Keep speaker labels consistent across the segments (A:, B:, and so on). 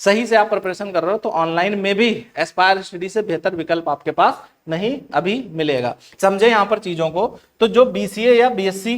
A: सही से आप प्रिपरेशन कर रहे हो तो ऑनलाइन में भी एस्पायर स्टडी से बेहतर विकल्प आपके पास नहीं अभी मिलेगा। समझे यहाँ पर चीजों को। तो जो बीसीए या बीएससी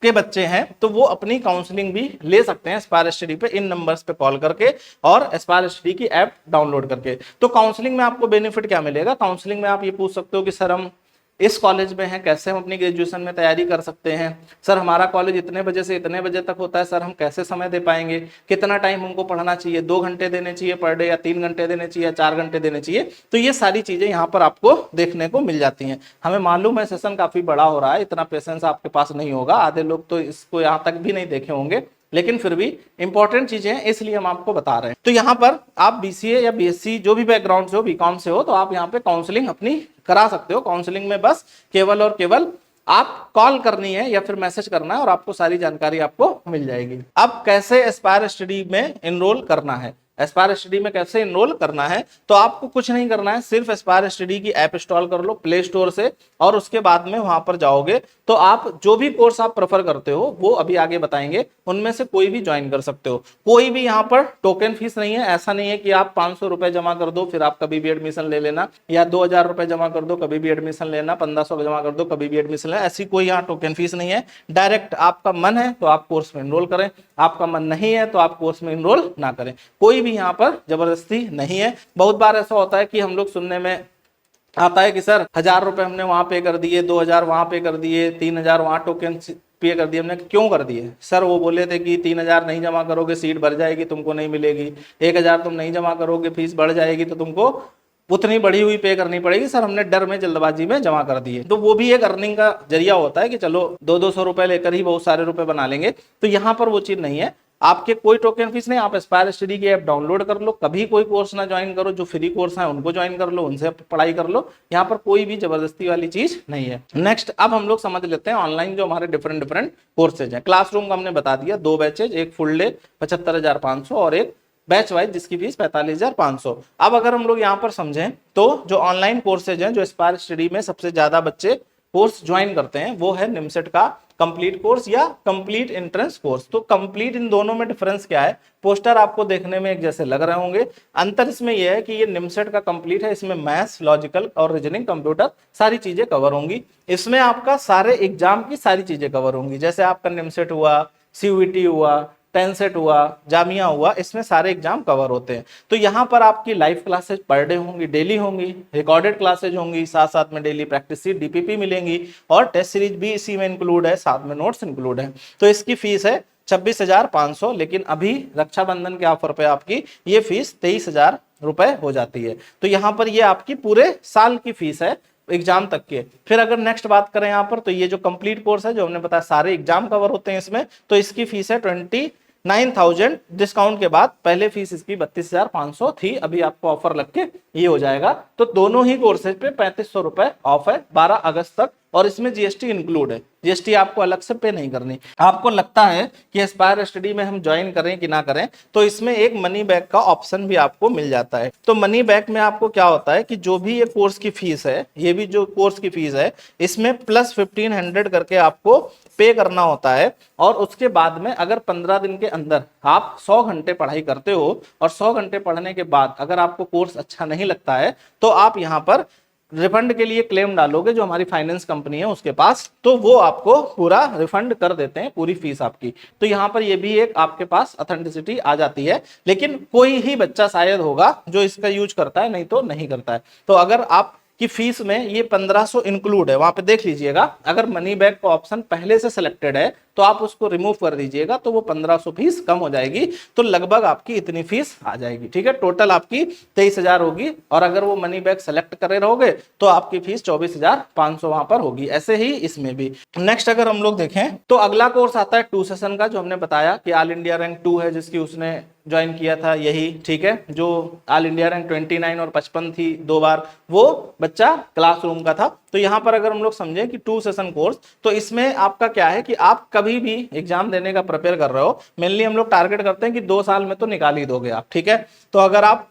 A: के बच्चे हैं तो वो अपनी काउंसलिंग भी ले सकते हैं एस्पायर स्टडी पे, इन नंबर्स पे कॉल करके और एस्पायर स्टडी की ऐप डाउनलोड करके। तो काउंसलिंग में आपको बेनिफिट क्या मिलेगा? काउंसलिंग में आप ये पूछ सकते हो कि सर हम इस कॉलेज में हैं, कैसे हम अपनी ग्रेजुएशन में तैयारी कर सकते हैं? सर हमारा कॉलेज इतने बजे से इतने बजे तक होता है, सर हम कैसे समय दे पाएंगे? कितना टाइम हमको पढ़ना चाहिए? 2 घंटे देने चाहिए पर डे, या 3 घंटे देने चाहिए, या 4 घंटे देने चाहिए? तो ये सारी चीजें यहाँ पर आपको देखने को मिल जाती हैं। हमें मालूम है सेशन काफी बड़ा हो रहा है, इतना पेशेंस आपके पास नहीं होगा, आधे लोग तो इसको यहाँ तक भी नहीं देखे होंगे, लेकिन फिर भी इंपॉर्टेंट चीजें हैं इसलिए हम आपको बता रहे हैं। तो यहाँ पर आप बीसीए या बीएससी जो भी बैकग्राउंड से हो, बीकॉम से हो, तो आप यहाँ पे काउंसलिंग अपनी करा सकते हो। काउंसलिंग में बस केवल और केवल आप कॉल करनी है या फिर मैसेज करना है और आपको सारी जानकारी आपको मिल जाएगी। अब कैसे एस्पायर स्टडी में एनरोल करना है? एस्पायर स्टडी में कैसे एनरोल करना है? तो आपको कुछ नहीं करना है, सिर्फ एस्पायर स्टडी की ऐप इंस्टॉल कर लो प्ले स्टोर से, और उसके बाद में वहां पर जाओगे तो आप जो भी कोर्स आप प्रेफर करते हो वो अभी आगे बताएंगे, उनमें से कोई भी ज्वाइन कर सकते हो। कोई भी यहाँ पर टोकन फीस नहीं है। ऐसा नहीं है कि आप 500 रुपए जमा कर दो फिर आप कभी भी एडमिशन ले लेना, या 2000 रुपए जमा कर दो कभी भी एडमिशन लेना, 1500 जमा कर दो कभी भी एडमिशन लेना, ऐसी कोई यहाँ टोकन फीस नहीं है। डायरेक्ट आपका मन है तो आप कोर्स में एनरोल करें, आपका मन नहीं है तो आप कोर्स में एनरोल ना करें। कोई भी यहाँ पर जबरदस्ती नहीं है। बहुत बार ऐसा होता है कि हम लोग सुनने में आता है कि सर 1000 रुपए हमने वहां पे कर दिए, 2000 वहां पे कर दिए, 3000 वहां टोकन पे कर दिए। हमने क्यों कर दिए? सर वो बोले थे कि 3000 नहीं जमा करोगे सीट भर जाएगी, तुमको नहीं मिलेगी। 1000 तुम नहीं जमा करोगे फीस बढ़ जाएगी तो तुमको उतनी बढ़ी हुई पे करनी पड़ेगी। सर हमने डर में जल्दबाजी में जमा कर दिए। तो वो भी एक अर्निंग का जरिया होता है कि चलो 200-200 रुपए लेकर ही बहुत सारे रुपए बना लेंगे। तो यहाँ पर वो चीज नहीं है। आपके कोई टोकन फीस नहीं। आप एस्पायर स्टडी की ऐप डाउनलोड कर लो, कभी कोई कोर्स ना ज्वाइन करो, जो फ्री कोर्स है उनको ज्वाइन कर लो, उनसे पढ़ाई कर लो। यहाँ पर कोई भी जबरदस्ती वाली चीज नहीं है। नेक्स्ट अब हम लोग समझ लेते हैं ऑनलाइन जो हमारे डिफरेंट कोर्सेज हैं। क्लासरूम का हमने बता दिया 2 बैचेज, एक फुल डे 75,500 और एक बैच वाइज जिसकी फीस 45,500। अब अगर हम लोग यहाँ पर समझें तो जो ऑनलाइन कोर्सेज हैं, जो एस्पायर स्टडी में सबसे ज्यादा बच्चे कोर्स ज्वाइन करते हैं वो है निमसेट का कंप्लीट कोर्स या कंप्लीट एंट्रेंस कोर्स। तो कंप्लीट इन दोनों में डिफरेंस क्या है? पोस्टर आपको देखने में एक जैसे लग रहे होंगे, अंतर इसमें यह है कि ये निमसेट का कंप्लीट है, इसमें मैथ्स, लॉजिकल और रीजनिंग, कंप्यूटर सारी चीजें कवर होंगी। इसमें आपका सारे एग्जाम की सारी चीजें कवर होंगी, जैसे आपका निमसेट हुआ, सीयूईटी हुआ, टेंसेट हुआ, जामिया हुआ, इसमें सारे एग्जाम कवर होते हैं। तो यहाँ पर आपकी लाइव क्लासेज पर डे होंगी, डेली होंगी, रिकॉर्डेड क्लासेज होंगी, साथ साथ में डेली प्रैक्टिस सीट डीपीपी मिलेंगी और टेस्ट सीरीज भी इसी में इंक्लूड है, साथ में नोट्स इंक्लूड है। तो इसकी फीस है 26,500, लेकिन अभी रक्षाबंधन के ऑफर पे आपकी ये फीस 23,000 रुपए हो जाती है। तो यहाँ पर ये आपकी पूरे साल की फीस है एग्जाम तक के। फिर अगर नेक्स्ट बात करें यहाँ पर, तो ये जो कंप्लीट कोर्स है जो हमने बताया सारे एग्जाम कवर होते हैं इसमें, तो इसकी फीस है 29,000 डिस्काउंट के बाद। पहले फीस इसकी 32,500 थी, अभी आपको ऑफर लग के ये हो जाएगा। तो दोनों ही कोर्सेज पे 3500 रुपए ऑफ है 12 अगस्त तक, और इसमें जीएसटी इंक्लूड है। जीएसटी आपको अलग से पे नहीं करनी। आपको लगता है कि एस्पायर स्टडी में हम ज्वाइन करें कि ना करें, तो इसमें एक मनी बैक का ऑप्शन भी आपको मिल जाता है। तो मनी बैक में आपको क्या होता है कि जो भी ये कोर्स की फीस है, ये भी जो कोर्स की फीस है, इसमें प्लस 1500 करके आपको पे करना होता है। और उसके बाद में अगर 15 दिन के अंदर आप 100 घंटे पढ़ाई करते हो और 100 घंटे पढ़ने के बाद अगर आपको कोर्स अच्छा नहीं लगता है तो आप यहाँ पर रिफंड के लिए क्लेम डालोगे जो हमारी फाइनेंस कंपनी है उसके पास, तो वो आपको पूरा रिफंड कर देते हैं पूरी फीस आपकी। तो यहाँ पर ये भी एक आपके पास ऑथेंटिसिटी आ जाती है। लेकिन कोई ही बच्चा शायद होगा जो इसका यूज करता है, नहीं तो नहीं करता है। तो अगर आप की फीस में ये 1500 इंक्लूड है, वहां पे देख लीजिएगा। अगर मनी बैक का ऑप्शन पहले से सिलेक्टेड है तो आप उसको रिमूव कर दीजिएगा, तो वो 1500 फीस कम हो जाएगी, तो लगभग आपकी इतनी फीस आ जाएगी। ठीक है, टोटल आपकी 23,000 होगी। और अगर वो मनी बैक सेलेक्ट करे रहोगे तो आपकी फीस 24,500 वहां पर होगी। ऐसे ही इसमें भी। नेक्स्ट अगर हम लोग देखें तो अगला कोर्स आता है 2 सेशन का, जो हमने बताया कि ऑल इंडिया रैंक 2 है जिसकी उसने ज्वाइन किया था, यही ठीक है। जो ऑल इंडिया रैंक 29 और 55 थी 2 बार, वो बच्चा क्लासरूम का था। तो यहाँ पर अगर हम लोग समझें कि 2 सेशन कोर्स, तो इसमें आपका क्या है कि आप कभी भी एग्जाम देने का प्रिपेयर कर रहे हो, मेनली हम लोग टारगेट करते हैं कि 2 साल में तो निकाल ही दोगे आप। ठीक है, तो अगर आप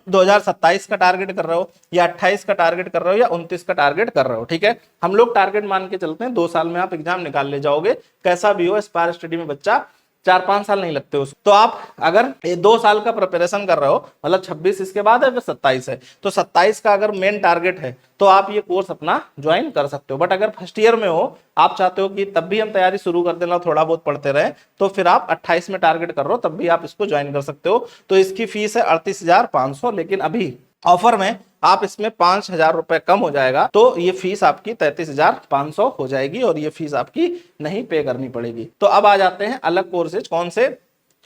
A: 2027 का टारगेट कर रहे हो या 28 का टारगेट कर रहे हो या 29 का टारगेट कर रहे हो, ठीक है, हम लोग टारगेट मान के चलते हैं 2 साल में आप एग्जाम निकाल ले जाओगे। कैसा भी हो, एस्पायर स्टडी में बच्चा 4-5 साल नहीं लगते उसको। तो आप अगर ये 2 साल का प्रिपरेशन कर रहे हो, मतलब 26 इसके बाद है, फिर 27 है, तो 27 का अगर मेन टारगेट है तो आप ये कोर्स अपना ज्वाइन कर सकते हो। बट अगर फर्स्ट ईयर में हो, आप चाहते हो कि तब भी हम तैयारी शुरू कर देना, थोड़ा बहुत पढ़ते रहे, तो फिर आप 28 में टारगेट कर रहे हो, तब भी आप इसको ज्वाइन कर सकते हो। तो इसकी फीस है 38,500, लेकिन अभी ऑफर में आप इसमें 5,000 रुपए कम हो जाएगा, तो ये फीस आपकी 33,500 हो जाएगी और ये फीस आपकी नहीं पे करनी पड़ेगी। तो अब आ जाते हैं अलग कोर्सेज, कौन से,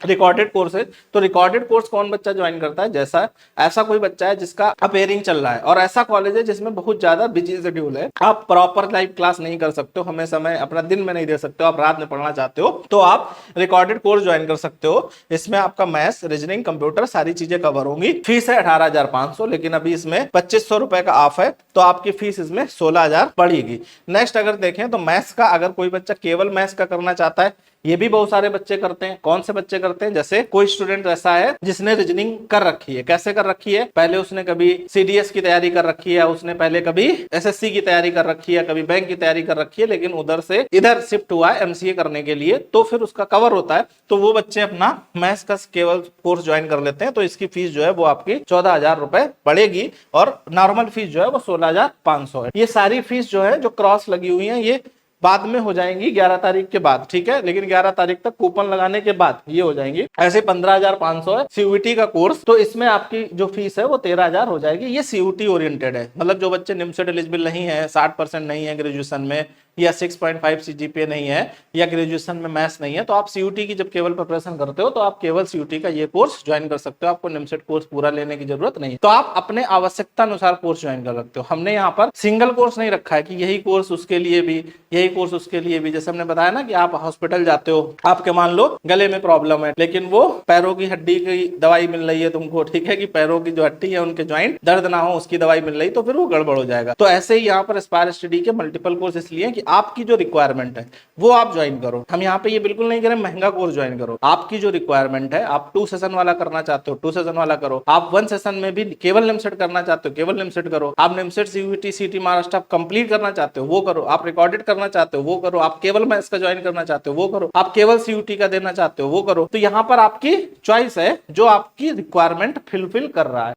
A: रिकॉर्डेड कोर्सेज। तो रिकॉर्डेड कोर्स कौन बच्चा ज्वाइन करता है, जैसा ऐसा कोई बच्चा है जिसका अपेयरिंग चल रहा है और ऐसा कॉलेज है जिसमें बहुत ज्यादा बिजी शेड्यूल है, आप प्रॉपर लाइव क्लास नहीं कर सकते हो, हमें समय अपना दिन में नहीं दे सकते हो, आप रात में पढ़ना चाहते हो, तो आप रिकॉर्डेड कोर्स ज्वाइन कर सकते हो। इसमें आपका मैथ्स, रीजनिंग, कंप्यूटर सारी चीजें कवर होंगी। फीस है 18,500, लेकिन अभी इसमें 2,500 रुपए का ऑफ है, तो आपकी फीस इसमें 16,000 पड़ेगी। नेक्स्ट अगर देखें तो मैथ्स का, अगर कोई बच्चा केवल मैथ्स का करना चाहता है, ये भी बहुत सारे बच्चे करते हैं। कौन से बच्चे करते हैं, जैसे कोई स्टूडेंट ऐसा है जिसने रीजनिंग कर रखी है, कैसे कर रखी है, पहले उसने कभी सीडीएस की तैयारी कर रखी है, उसने पहले कभी एसएससी की तैयारी कर रखी है, कभी बैंक की तैयारी कर रखी है, लेकिन उधर से इधर शिफ्ट हुआ है एमसीए करने के लिए, तो फिर उसका कवर होता है, तो वो बच्चे अपना मैथ्स का केवल कोर्स ज्वाइन कर लेते हैं। तो इसकी फीस जो है वो आपकी 14,000 रुपए पड़ेगी और नॉर्मल फीस जो है वो 16,500 है। ये सारी फीस जो है, जो क्रॉस लगी हुई है, ये बाद में हो जाएंगी 11 तारीख के बाद, ठीक है, लेकिन 11 तारीख तक कूपन लगाने के बाद ये हो जाएंगी। ऐसे 15,500 है सीयूईटी का कोर्स, तो इसमें आपकी जो फीस है वो 13,000 हो जाएगी। ये सीयूईटी ओरिएंटेड है, मतलब जो बच्चे निमसेट एलिजिबल नहीं है, 60% नहीं है ग्रेजुएशन में, या 6.5 सीजीपीए नहीं है, या ग्रेजुएशन में मैथ्स नहीं है, तो आप सीयूटी की जब केवल प्रिपरेशन करते हो तो आप केवल सीयूटी का ये कोर्स ज्वाइन कर सकते हो, आपको निमसेट कोर्स पूरा लेने की जरूरत नहीं। तो आप अपने आवश्यकता अनुसार कोर्स ज्वाइन कर सकते हो। हमने यहाँ पर सिंगल कोर्स नहीं रखा है कि यही कोर्स उसके लिए भी, यही कोर्स उसके लिए भी। जैसे हमने बताया ना कि आप हॉस्पिटल जाते हो, आपके मान लो गले में प्रॉब्लम है, लेकिन वो पैरों की हड्डी की दवाई मिल रही है तुमको, ठीक है, कि पैरों की जो हड्डी है उनके ज्वाइंट दर्द ना हो उसकी दवाई मिल रही, तो फिर वो गड़बड़ हो जाएगा। तो ऐसे ही यहाँ पर एस्पायर स्टडी के मल्टीपल कोर्स इसलिए कि आपकी जो रिक्वायरमेंट है वो आप ज्वाइन करो। हम यहाँ पे ये बिल्कुल नहीं कह रहे महंगा कोर्स ज्वाइन करो, आपकी जो रिक्वायरमेंट है, आप 2 सेशन वाला करना चाहते हो 2 सेशन वाला करो, आप 1 सेशन में भी केवल निमसेट करना चाहते हो केवल निमसेट करो, आप निमसेट सीयूईटी सीटी महाराष्ट्र कंप्लीट करना चाहते हो वो करो, आप रिकॉर्डेड करना चाहते हो वो करो, आप केवल मैथ्स का ज्वाइन करना चाहते हो वो करो, आप केवल सीयूटी का देना चाहते हो वो करो। तो यहाँ पर आपकी चॉइस है जो आपकी रिक्वायरमेंट फुलफिल कर रहा है।